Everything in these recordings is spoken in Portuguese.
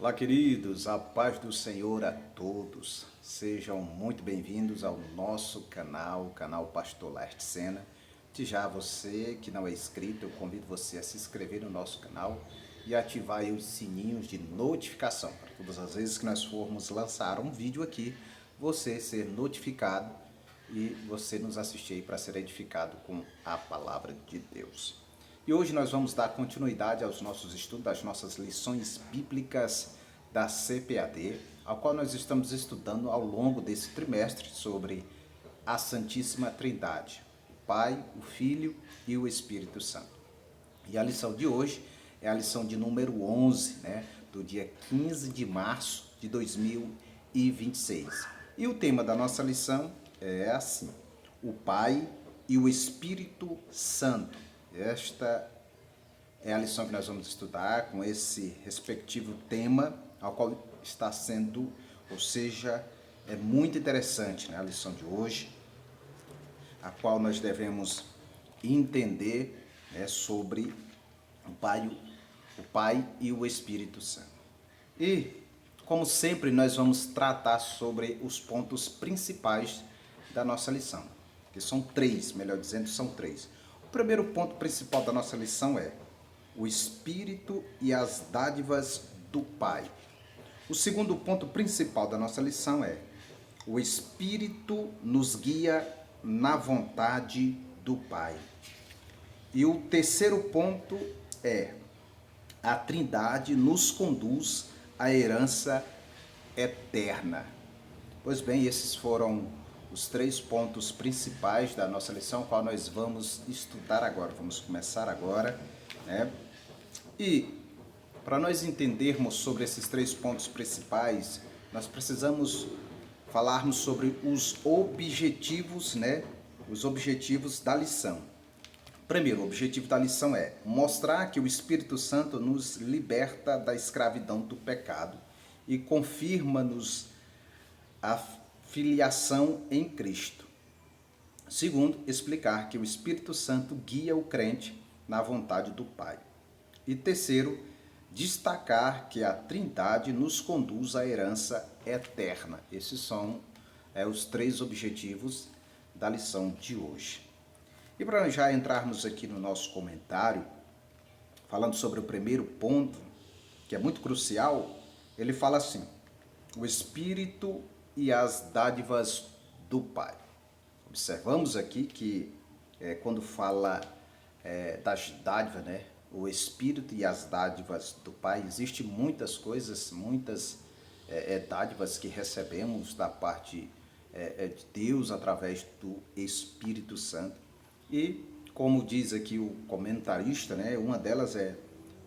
Olá, queridos, a paz do Senhor a todos. Sejam muito bem-vindos ao nosso canal, o canal Pastor Laerte Sena. E já você que não é inscrito, eu convido você a se inscrever no nosso canal e ativar aí os sininhos de notificação, para todas as vezes que nós formos lançar um vídeo aqui, você ser notificado e você nos assistir aí para ser edificado com a palavra de Deus. E hoje nós vamos dar continuidade aos nossos estudos, das nossas lições bíblicas da CPAD, ao qual nós estamos estudando ao longo desse trimestre sobre a Santíssima Trindade, o Pai, o Filho e o Espírito Santo. E a lição de hoje é a lição de número 11, do dia 15 de março de 2026. E o tema da nossa lição é assim: o Pai e o Espírito Santo. Esta é a lição que nós vamos estudar com esse respectivo tema, ao qual está sendo, ou seja, é muito interessante, a lição de hoje, a qual nós devemos entender sobre o Pai e o Espírito Santo. E, como sempre, nós vamos tratar sobre os pontos principais da nossa lição, que são três, melhor dizendo, são três. O primeiro ponto principal da nossa lição é o Espírito e as dádivas do Pai. O segundo ponto principal da nossa lição é o Espírito nos guia na vontade do Pai. E o terceiro ponto é a Trindade nos conduz à herança eterna. Pois bem, esses foram os três pontos principais da nossa lição, qual nós vamos estudar agora. Vamos começar agora, E para nós entendermos sobre esses três pontos principais, nós precisamos falarmos sobre os objetivos, Os objetivos da lição. Primeiro, o objetivo da lição é mostrar que o Espírito Santo nos liberta da escravidão do pecado e confirma-nos a filiação em Cristo. Segundo, explicar que o Espírito Santo guia o crente na vontade do Pai. E terceiro, destacar que a Trindade nos conduz à herança eterna. Esses são os três objetivos da lição de hoje. E para já entrarmos aqui no nosso comentário, falando sobre o primeiro ponto, que é muito crucial, ele fala assim: o Espírito e as dádivas do Pai. Observamos aqui que quando fala das dádivas, o Espírito e as dádivas do Pai, existem muitas coisas, muitas dádivas que recebemos da parte de Deus através do Espírito Santo. E, como diz aqui o comentarista, uma delas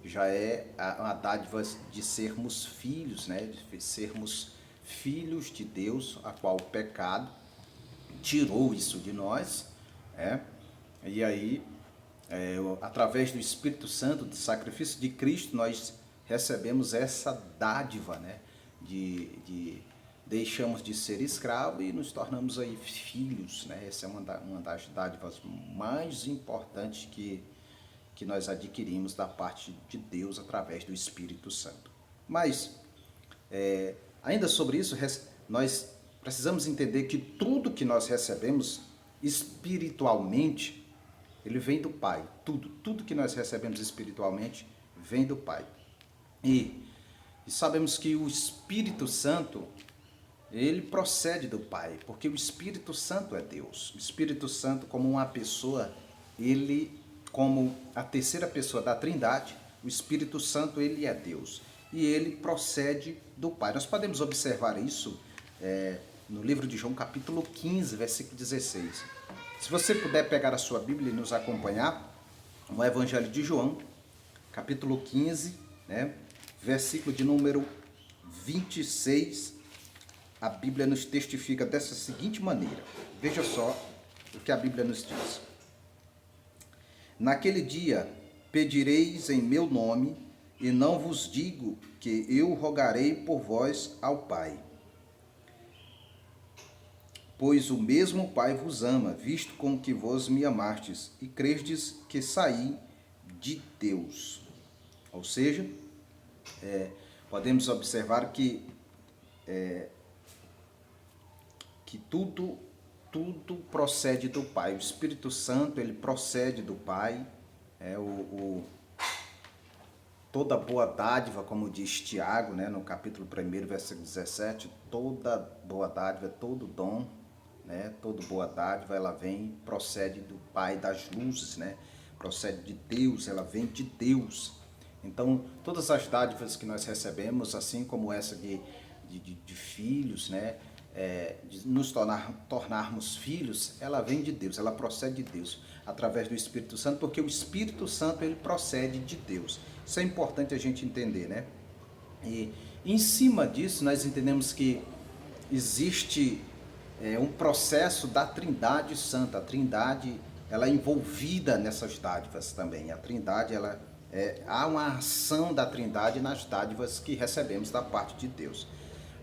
já é a dádiva de sermos filhos, de sermos filhos de Deus, a qual o pecado tirou isso de nós, E aí, através do Espírito Santo, do sacrifício de Cristo, nós recebemos essa dádiva, de deixamos de ser escravo e nos tornamos aí filhos, Essa é uma das dádivas mais importantes que nós adquirimos da parte de Deus através do Espírito Santo. Mas, ainda sobre isso, nós precisamos entender que tudo que nós recebemos espiritualmente, ele vem do Pai. Tudo que nós recebemos espiritualmente vem do Pai. E sabemos que o Espírito Santo, ele procede do Pai, porque o Espírito Santo é Deus. O Espírito Santo, como uma pessoa, ele, como a terceira pessoa da Trindade, o Espírito Santo, ele é Deus. E ele procede do Pai. Nós podemos observar isso no livro de João, capítulo 15, versículo 16. Se você puder pegar a sua Bíblia e nos acompanhar, no Evangelho de João, capítulo 15, versículo de número 26, a Bíblia nos testifica dessa seguinte maneira. Veja só o que a Bíblia nos diz. Naquele dia pedireis em meu nome, e não vos digo que eu rogarei por vós ao Pai. Pois o mesmo Pai vos ama, visto com que vos me amastes, e cresdes que saí de Deus. Ou seja, podemos observar que tudo procede do Pai. O Espírito Santo, ele procede do Pai. Toda boa dádiva, como diz Tiago, né, no capítulo 1, versículo 17, toda boa dádiva, todo dom, né, toda boa dádiva, ela procede do Pai das luzes, né, procede de Deus, ela vem de Deus. Então, todas as dádivas que nós recebemos, assim como essa de filhos, né, de nos tornarmos filhos, ela vem de Deus, ela procede de Deus, através do Espírito Santo, porque o Espírito Santo, ele procede de Deus. Isso é importante a gente entender, né? E em cima disso, nós entendemos que existe um processo da Trindade Santa. A Trindade, ela é envolvida nessas dádivas também. A Trindade, há uma ação da Trindade nas dádivas que recebemos da parte de Deus.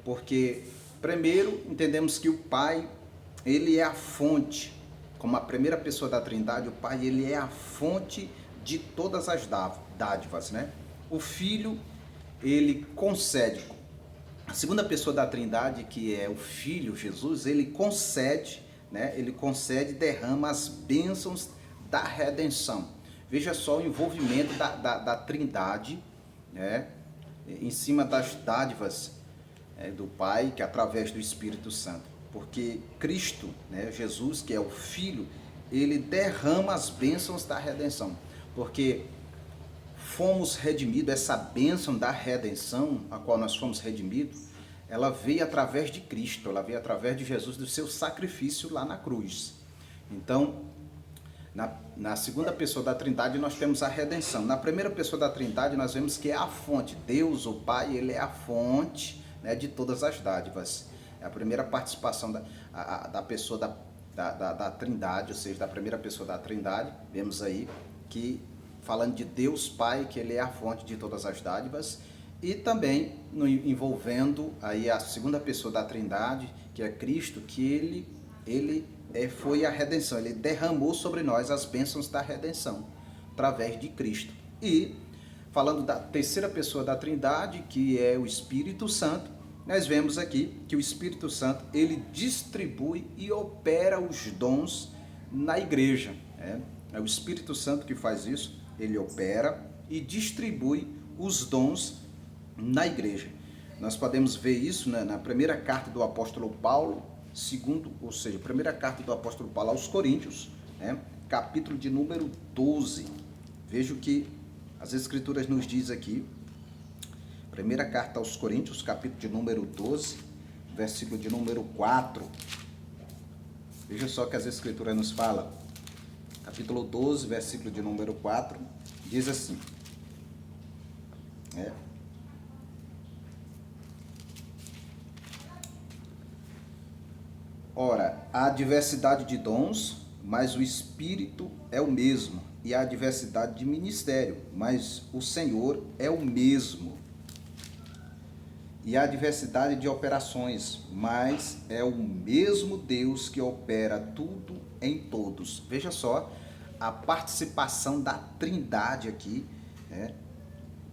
Porque, primeiro, entendemos que o Pai, ele é a fonte. Como a primeira pessoa da Trindade, o Pai, ele é a fonte de todas as dádivas, né? O Filho, ele concede. A segunda pessoa da Trindade, que é o Filho, Jesus, ele concede, né? Ele concede, derrama as bênçãos da redenção. Veja só o envolvimento da Trindade, né? Em cima das dádivas do Pai, que é através do Espírito Santo. Porque Cristo, né, Jesus, que é o Filho, ele derrama as bênçãos da redenção. Porque fomos redimidos, essa bênção da redenção, a qual nós fomos redimidos, ela veio através de Cristo, ela veio através de Jesus, do seu sacrifício lá na cruz. Então, na segunda pessoa da Trindade, nós temos a redenção. Na primeira pessoa da Trindade, nós vemos que é a fonte. Deus, o Pai, ele é a fonte, né, de todas as dádivas. É a primeira participação da pessoa da Trindade, ou seja, da primeira pessoa da Trindade. Vemos aí que, falando de Deus Pai, que ele é a fonte de todas as dádivas, e também envolvendo aí a segunda pessoa da Trindade, que é Cristo, que ele foi a redenção, ele derramou sobre nós as bênçãos da redenção, através de Cristo. E, falando da terceira pessoa da Trindade, que é o Espírito Santo, nós vemos aqui que o Espírito Santo, ele distribui e opera os dons na igreja. É o Espírito Santo que faz isso, ele opera e distribui os dons na igreja. Nós podemos ver isso, né, na primeira carta do apóstolo Paulo, primeira carta do apóstolo Paulo aos Coríntios, né, capítulo de número 12. Veja o que as Escrituras nos diz aqui. Primeira carta aos Coríntios, capítulo de número 12, versículo de número 4. Veja só que as Escrituras nos falam. Capítulo 12, versículo de número 4, diz assim. Ora, há diversidade de dons, mas o Espírito é o mesmo. E há diversidade de ministério, mas o Senhor é o mesmo. E há diversidade de operações, mas é o mesmo Deus que opera tudo em todos. Veja só a participação da Trindade aqui, né?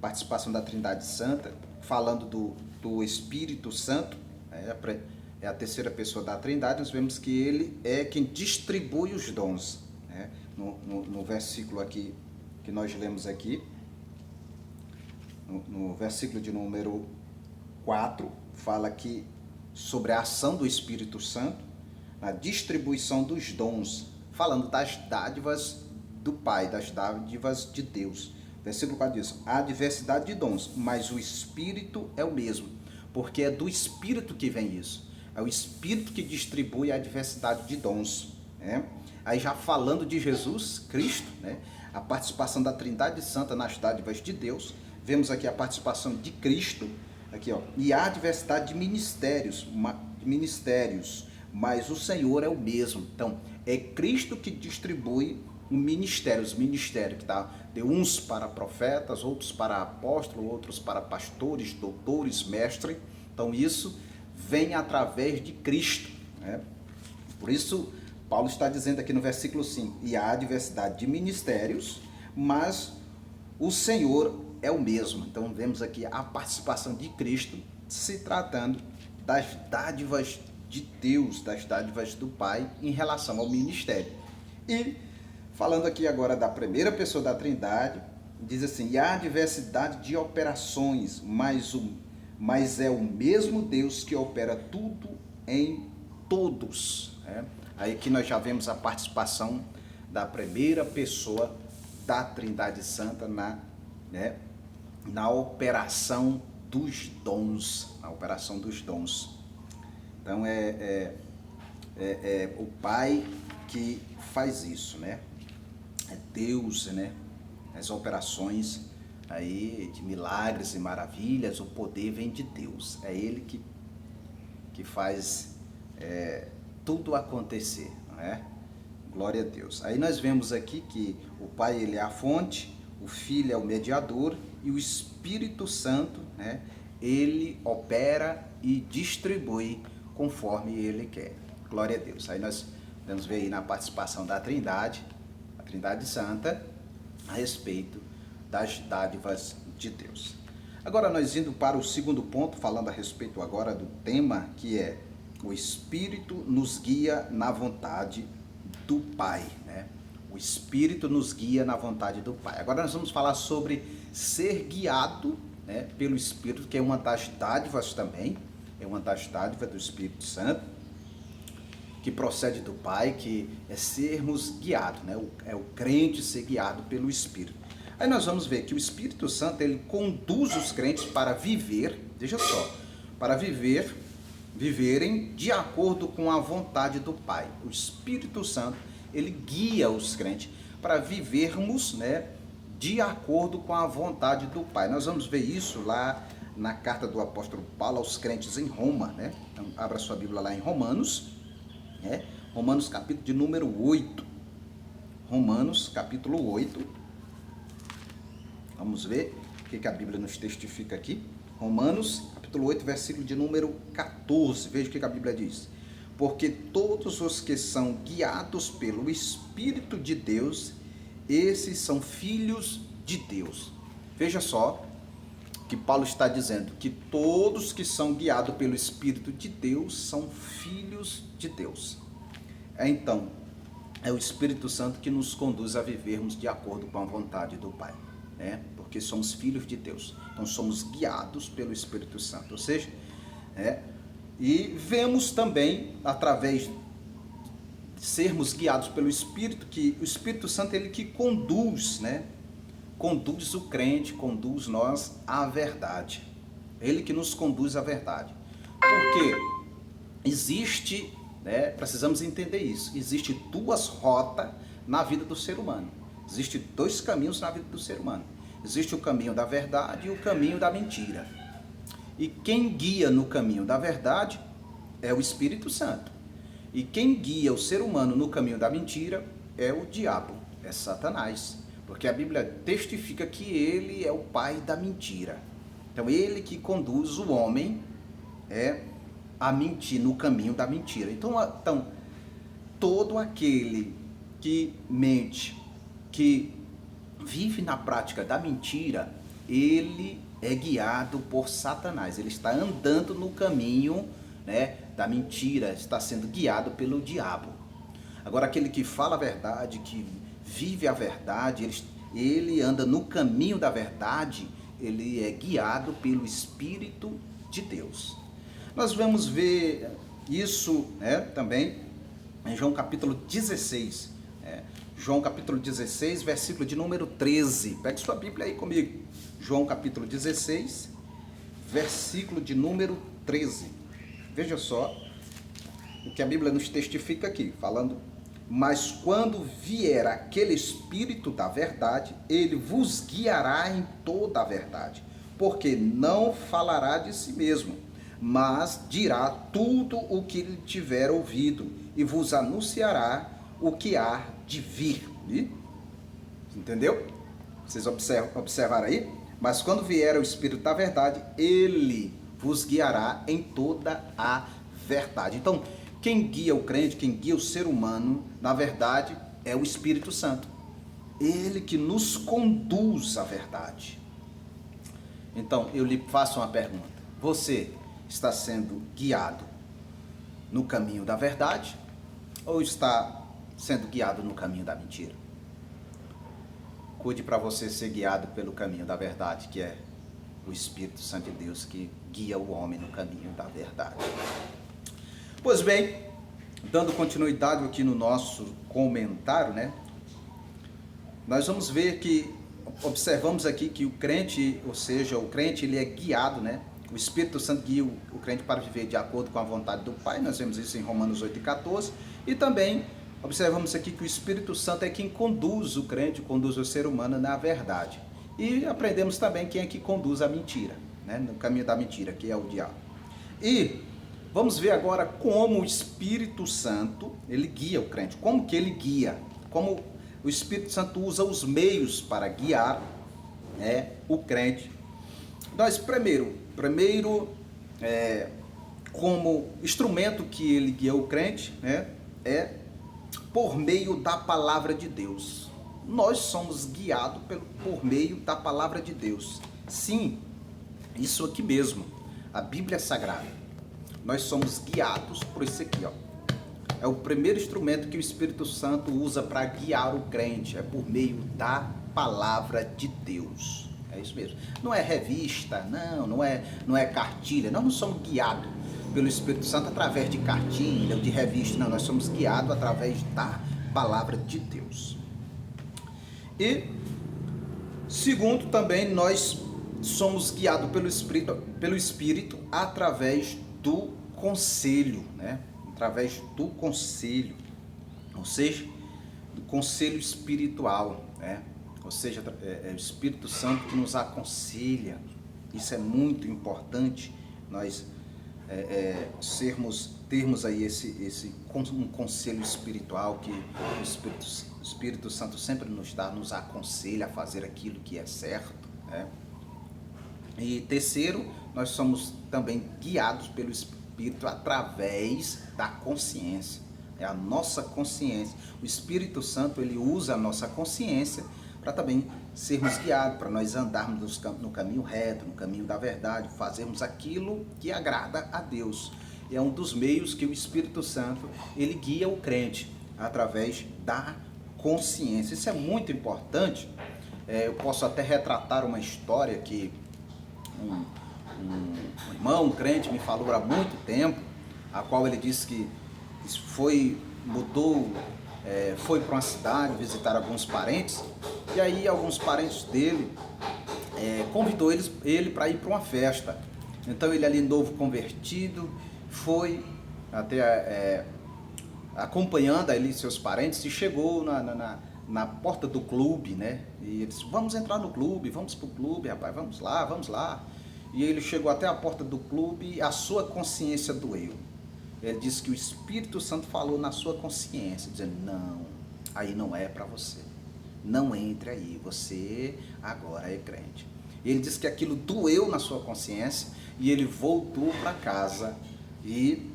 Participação da Trindade Santa, falando do Espírito Santo, é a terceira pessoa da Trindade. Nós vemos que ele é quem distribui os dons, né? No versículo aqui que nós lemos aqui, no versículo de número 4, fala aqui sobre a ação do Espírito Santo, na distribuição dos dons, falando das dádivas do Pai, das dádivas de Deus. Versículo 4 diz, há diversidade de dons, mas o Espírito é o mesmo, porque é do Espírito que vem isso. É o Espírito que distribui a diversidade de dons, né? Aí já falando de Jesus Cristo, né, a participação da Trindade Santa nas dádivas de Deus, vemos aqui a participação de Cristo, aqui, ó, e há diversidade de ministérios, mas o Senhor é o mesmo. Então, é Cristo que distribui os ministérios que tá, de uns para profetas, outros para apóstolos, outros para pastores, doutores, mestres. Então, isso vem através de Cristo, né? Por isso, Paulo está dizendo aqui no versículo 5, e há diversidade de ministérios, mas o Senhor é o mesmo. Então vemos aqui a participação de Cristo se tratando das dádivas de Deus, das dádivas do Pai em relação ao ministério. E falando aqui agora da primeira pessoa da Trindade, diz assim: e há diversidade de operações, mas é o mesmo Deus que opera tudo em todos. Aí que nós já vemos a participação da primeira pessoa da Trindade Santa na operação dos dons, na operação dos dons. Então é o Pai que faz isso, né? É Deus, né? As operações aí de milagres e maravilhas, o poder vem de Deus. É Ele que faz tudo acontecer, não é? Glória a Deus. Aí nós vemos aqui que o Pai, ele é a fonte, o Filho é o mediador e o Espírito Santo, né, ele opera e distribui conforme ele quer. Glória a Deus. Aí nós vamos ver aí na participação da Trindade, a Trindade Santa, a respeito das dádivas de Deus. Agora nós indo para o segundo ponto, falando a respeito agora do tema, que é o Espírito nos guia na vontade do Pai, né? O Espírito nos guia na vontade do Pai. Agora nós vamos falar sobre ser guiado, né, pelo Espírito, que é uma das dádivas também, é uma das dádivas do Espírito Santo, que procede do Pai, que é sermos guiados, né? É o crente ser guiado pelo Espírito. Aí nós vamos ver que o Espírito Santo, ele conduz os crentes para viver, veja só, para viverem de acordo com a vontade do Pai. O Espírito Santo, ele guia os crentes para vivermos, né, de acordo com a vontade do Pai. Nós vamos ver isso lá na carta do apóstolo Paulo aos crentes em Roma, né? Então, abra sua Bíblia lá em Romanos, né? Romanos capítulo de número 8. Romanos capítulo 8. Vamos ver o que a Bíblia nos testifica aqui. Romanos capítulo 8, versículo de número 14. Veja o que a Bíblia diz. Porque todos os que são guiados pelo Espírito de Deus, esses são filhos de Deus. Veja só que Paulo está dizendo que todos que são guiados pelo Espírito de Deus são filhos de Deus. Então, é o Espírito Santo que nos conduz a vivermos de acordo com a vontade do Pai, né? Porque somos filhos de Deus. Então somos guiados pelo Espírito Santo. Ou seja, e vemos também, através de sermos guiados pelo Espírito, que o Espírito Santo, ele que conduz, né? Conduz o crente, conduz nós à verdade. Ele que nos conduz à verdade. Porque existe, né, precisamos entender isso, existe duas rotas na vida do ser humano. Existem dois caminhos na vida do ser humano. Existe o caminho da verdade e o caminho da mentira. E quem guia no caminho da verdade é o Espírito Santo. E quem guia o ser humano no caminho da mentira é o diabo, é Satanás. Porque a Bíblia testifica que ele é o pai da mentira. Então ele que conduz o homem a mentir, no caminho da mentira. Então todo aquele que mente, que vive na prática da mentira, ele é guiado por Satanás. Ele está andando no caminho, né, da mentira, está sendo guiado pelo diabo. Agora aquele que fala a verdade, que vive a verdade, ele anda no caminho da verdade, ele é guiado pelo Espírito de Deus. Nós vamos ver isso, né, também em João capítulo 16. João capítulo 16, versículo de número 13. Pegue sua Bíblia aí comigo. João capítulo 16, versículo de número 13. Veja só o que a Bíblia nos testifica aqui, falando: mas quando vier aquele Espírito da verdade, ele vos guiará em toda a verdade, porque não falará de si mesmo, mas dirá tudo o que lhe tiver ouvido, e vos anunciará o que há de vir. Entendeu? Vocês observaram aí? Mas quando vier o Espírito da verdade, ele vos guiará em toda a verdade. Então, quem guia o crente, quem guia o ser humano, na verdade, é o Espírito Santo. Ele que nos conduz à verdade. Então, eu lhe faço uma pergunta. Você está sendo guiado no caminho da verdade ou está sendo guiado no caminho da mentira? Cuide para você ser guiado pelo caminho da verdade, que é o Espírito Santo de Deus que guia o homem no caminho da verdade. Pois bem, dando continuidade aqui no nosso comentário, né? Nós vamos ver que, observamos aqui que o crente, ou seja, o crente ele é guiado, né? O Espírito Santo guia o crente para viver de acordo com a vontade do Pai, nós vemos isso em Romanos 8:14, e também observamos aqui que o Espírito Santo é quem conduz o crente, conduz o ser humano na verdade. E aprendemos também quem é que conduz a mentira, né? No caminho da mentira, que é o diabo. E vamos ver agora como o Espírito Santo, ele guia o crente. Como que ele guia? Como o Espírito Santo usa os meios para guiar, né, o crente. Nós primeiro, como instrumento que ele guia o crente, né, é por meio da palavra de Deus. Nós somos guiados por meio da palavra de Deus. Sim, isso aqui mesmo, a Bíblia Sagrada. Nós somos guiados por isso aqui, ó. É o primeiro instrumento que o Espírito Santo usa para guiar o crente, é por meio da palavra de Deus. É isso mesmo. Não é revista, não é cartilha. Nós não somos guiados pelo Espírito Santo através de cartilha ou de revista. Não, nós somos guiados através da palavra de Deus. E segundo, também nós somos guiados pelo Espírito através do conselho, né? Através do conselho, ou seja, do conselho espiritual, né? Ou seja, é o Espírito Santo que nos aconselha. Isso é muito importante, nós termos aí um conselho espiritual que o Espírito Santo sempre nos aconselha a fazer aquilo que é certo, né? E terceiro, nós somos também guiados pelo Espírito através da consciência. É a nossa consciência. O Espírito Santo, ele usa a nossa consciência para também sermos guiados, para nós andarmos no caminho reto, no caminho da verdade, fazermos aquilo que agrada a Deus. E é um dos meios que o Espírito Santo, ele guia o crente, através da consciência. Isso é muito importante. Eu posso até retratar uma história que um irmão, um crente, me falou há muito tempo, a qual ele disse que foi para uma cidade visitar alguns parentes, e aí alguns parentes dele convidou ele para ir para uma festa. Então ele ali novo convertido, foi até acompanhando ali seus parentes e chegou na porta do clube, né? E ele disse, vamos entrar no clube, vamos pro clube, rapaz, vamos lá. E ele chegou até a porta do clube e a sua consciência doeu. Ele disse que o Espírito Santo falou na sua consciência, dizendo, não, aí não é para você. Não entre aí, você agora é crente. Ele disse que aquilo doeu na sua consciência e ele voltou para casa e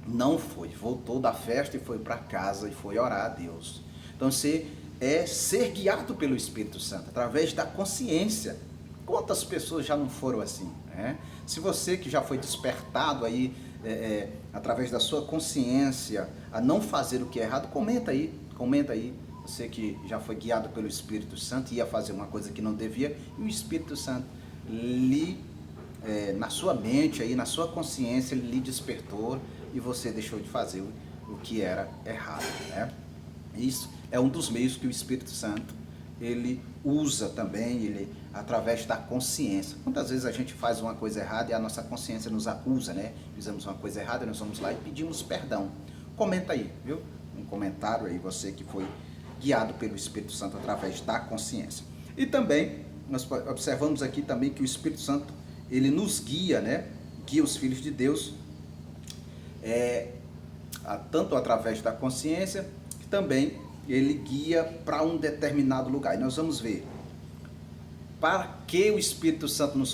não foi. Voltou da festa e foi para casa e foi orar a Deus. Então você é ser guiado pelo Espírito Santo, através da consciência. Quantas pessoas já não foram assim, né? Se você que já foi despertado aí, através da sua consciência, a não fazer o que é errado, comenta aí. Você que já foi guiado pelo Espírito Santo e ia fazer uma coisa que não devia, e o Espírito Santo na sua mente, aí, na sua consciência, ele lhe despertou e você deixou de fazer o que era errado, né? Isso é um dos meios que o Espírito Santo ele usa também, ele através da consciência. Quantas vezes a gente faz uma coisa errada e a nossa consciência nos acusa, né? Fizemos uma coisa errada, nós vamos lá e pedimos perdão. Comenta aí, viu? Um comentário aí, você que foi guiado pelo Espírito Santo através da consciência. E também, nós observamos aqui também que o Espírito Santo, ele nos guia, né? Guia os filhos de Deus, tanto através da consciência, que também ele guia para um determinado lugar. E nós vamos ver para que o Espírito Santo nos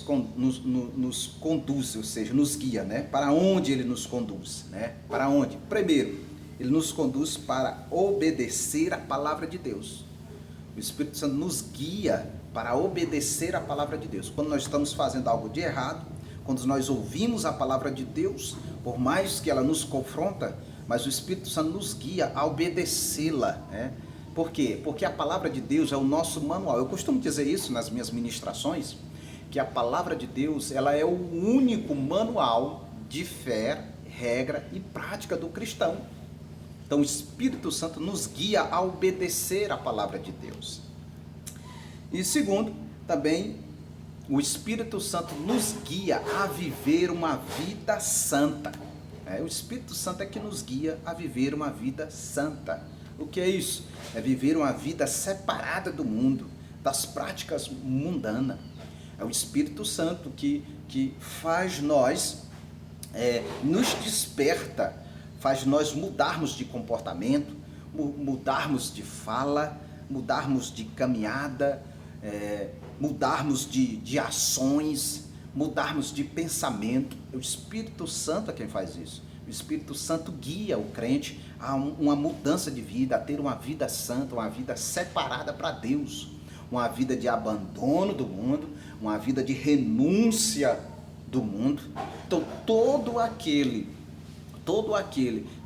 conduz, ou seja, nos guia, né? Para onde ele nos conduz, né? Para onde? Primeiro, ele nos conduz para obedecer a palavra de Deus. O Espírito Santo nos guia para obedecer a palavra de Deus. Quando nós estamos fazendo algo de errado, quando nós ouvimos a palavra de Deus, por mais que ela nos confronta, mas o Espírito Santo nos guia a obedecê-la, né? Por quê? Porque a palavra de Deus é o nosso manual. Eu costumo dizer isso nas minhas ministrações, que a palavra de Deus, ela é o único manual de fé, regra e prática do cristão. Então o Espírito Santo nos guia a obedecer a palavra de Deus. E segundo, também o Espírito Santo nos guia a viver uma vida santa. O Espírito Santo é que nos guia a viver uma vida santa. O que é isso? É viver uma vida separada do mundo, das práticas mundanas. É o Espírito Santo que faz nós, nos desperta, faz nós mudarmos de comportamento, mudarmos de fala, mudarmos de caminhada, mudarmos de ações, mudarmos de pensamento. É o Espírito Santo é quem faz isso. O Espírito Santo guia o crente a uma mudança de vida, a ter uma vida santa, uma vida separada para Deus, uma vida de abandono do mundo, uma vida de renúncia do mundo. Então todo aquele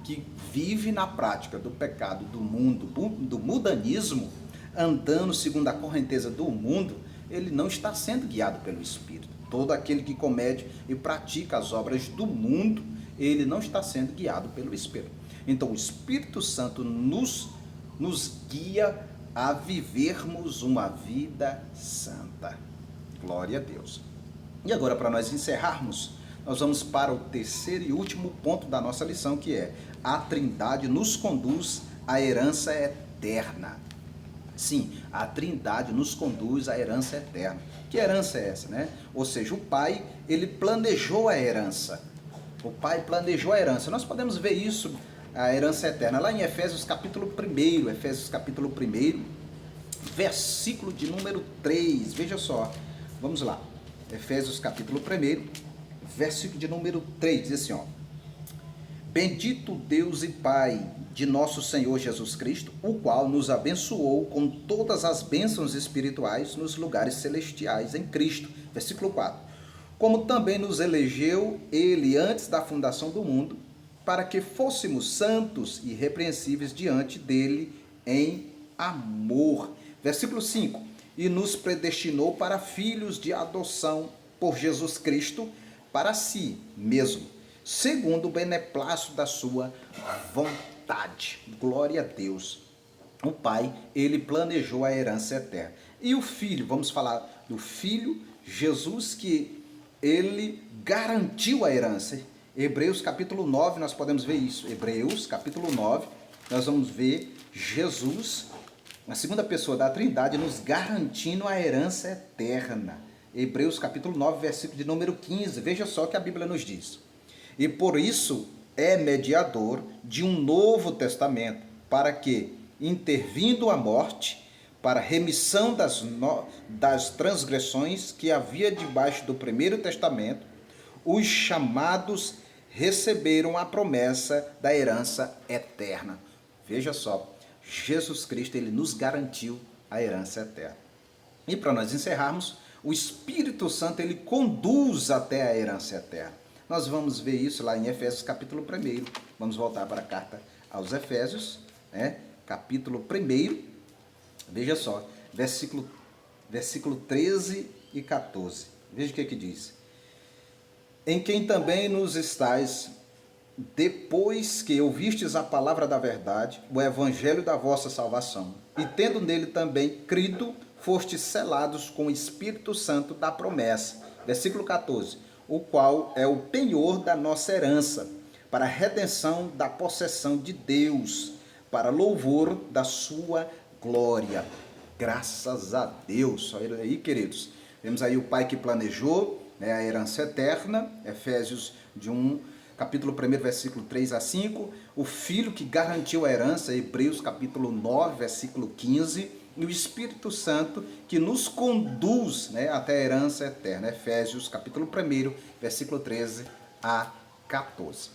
que vive na prática do pecado, do mundo, do mundanismo, andando segundo a correnteza do mundo, ele não está sendo guiado pelo Espírito. Todo aquele que comete e pratica as obras do mundo, ele não está sendo guiado pelo Espírito. Então o Espírito Santo nos guia a vivermos uma vida santa. Glória a Deus. E agora, para nós encerrarmos, nós vamos para o terceiro e último ponto da nossa lição, que é: a Trindade nos conduz à herança eterna. Sim, a Trindade nos conduz à herança eterna. Que herança é essa, né? Ou seja, o Pai, ele planejou a herança. O Pai planejou a herança. Nós podemos ver isso, a herança eterna, lá em Efésios capítulo 1, versículo de número 3. Veja só, vamos lá. Efésios capítulo 1, versículo de número 3, diz assim, ó: Bendito Deus e Pai de nosso Senhor Jesus Cristo, o qual nos abençoou com todas as bênçãos espirituais nos lugares celestiais em Cristo. Versículo 4. Como também nos elegeu Ele antes da fundação do mundo, para que fôssemos santos e irrepreensíveis diante dele em amor. Versículo 5. E nos predestinou para filhos de adoção por Jesus Cristo, para si mesmo, segundo o beneplácito da sua vontade. Glória a Deus. O Pai, ele planejou a herança eterna. E o Filho, vamos falar do Filho, Jesus, que ele garantiu a herança. Hebreus capítulo 9, nós podemos ver isso. Hebreus capítulo 9, nós vamos ver Jesus, a segunda pessoa da Trindade, nos garantindo a herança eterna. Hebreus capítulo 9, versículo de número 15. Veja só o que a Bíblia nos diz. E por isso é mediador de um novo testamento, para que, intervindo a morte, para remissão das transgressões que havia debaixo do primeiro testamento, os chamados receberam a promessa da herança eterna. Veja só, Jesus Cristo, ele nos garantiu a herança eterna. E para nós encerrarmos, o Espírito Santo, ele conduz até a herança eterna. Nós vamos ver isso lá em Efésios capítulo 1. Vamos voltar para a carta aos Efésios, capítulo 1. Veja só, versículo 13 e 14. Veja o que diz. Em quem também nos estais, depois que ouvistes a palavra da verdade, o evangelho da vossa salvação, e tendo nele também crido, fostes selados com o Espírito Santo da promessa. Versículo 14. O qual é o penhor da nossa herança, para a redenção da possessão de Deus, para louvor da sua glória. Graças a Deus. Olha aí, queridos. Vemos aí o Pai que planejou, a herança eterna, Efésios capítulo 1, versículo 3 a 5. O Filho que garantiu a herança, Hebreus capítulo 9, versículo 15. E o Espírito Santo que nos conduz até a herança eterna, Efésios capítulo 1, versículo 13 a 14.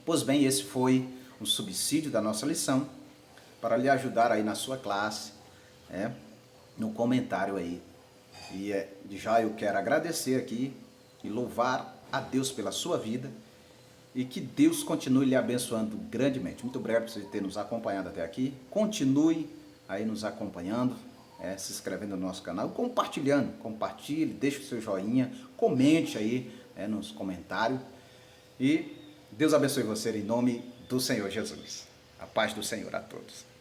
Pois bem, esse foi um subsídio da nossa lição, para lhe ajudar aí na sua classe, no comentário aí E já eu quero agradecer aqui e louvar a Deus pela sua vida e que Deus continue lhe abençoando grandemente. Muito obrigado por você ter nos acompanhado até aqui. Continue aí nos acompanhando, se inscrevendo no nosso canal, compartilhando. Compartilhe, deixe o seu joinha, comente aí nos comentários. E Deus abençoe você em nome do Senhor Jesus. A paz do Senhor a todos.